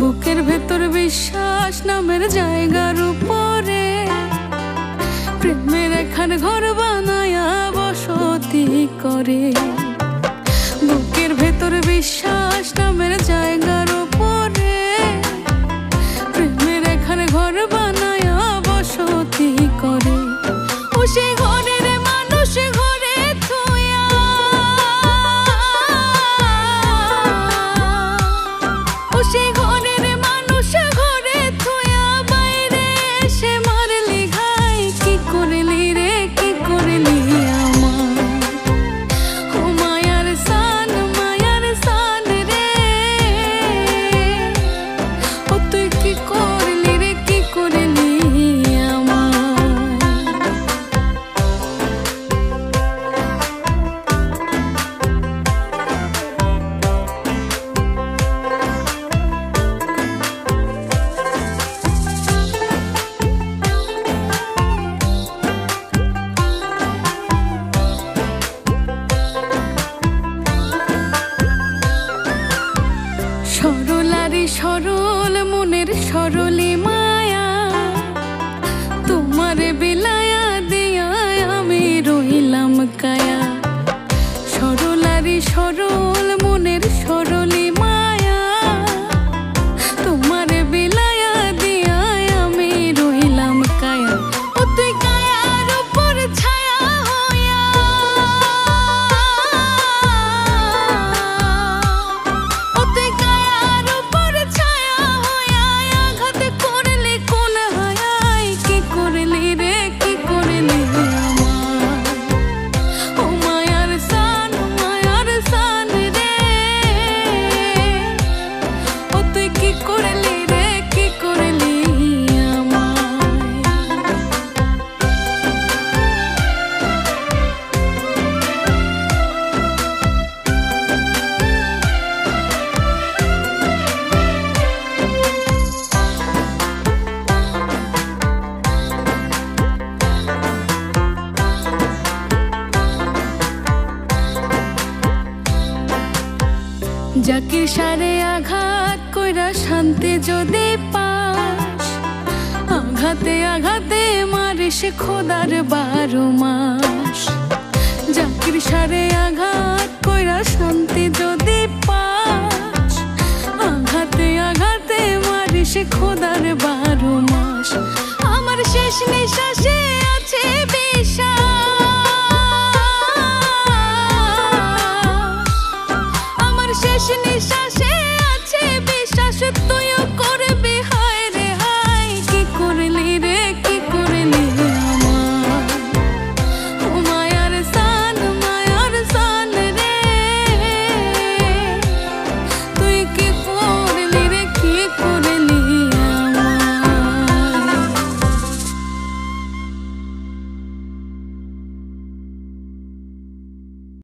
বুকের ভেতর বিশ্বাস নামের জায়গার উপরে প্রেমের এখান ঘর বানায়া বসতি করে। বুকের ভেতর বিশ্বাস নামের জায়গার উপরে প্রেমের এখান ঘর বানায়া বসতি করে। ও সেই ঘরের মানুষ ঘরে থুয়া, ও সেই ঘরের মানুষ ঘরে থুয়া বাইরে এসে মারলি ঘাই। কি করলি রে কি করলি আমার, ও মায়ার সান রে, ও তুই কি করলি রে কি করলি আমার। সরলারি সরল মনের সরলি মায়া, তোমার বিলায়া দিয়া আমি রইলাম কায়া। সরলারি সরল মনের সরলি মায়া, তোমার বিলায়া দিয়া আমি রইলাম কায়া। ও তুই কায়ার উপর ছায়া হইয়া, ও তুই কায়ার উপর ছায়া হইয়া আঘাত করলি কোন হায়ায়। কি করলি রে কি করলি আমার, ও মায়ার সান রে, ও তুই কি করলি রে কি করলি আমায়। জাকির সারে আঘাত কইরা শান্তি যদি পাস, আঘাতে আঘাতে মারিস খোদার 12 মাস। জাকির সারে আঘাত কইরা শান্তি যদি পাস, আঘাতে আঘাতে মারিস খোদার 12 মাস। আমার শেষ নিঃশ্বাসে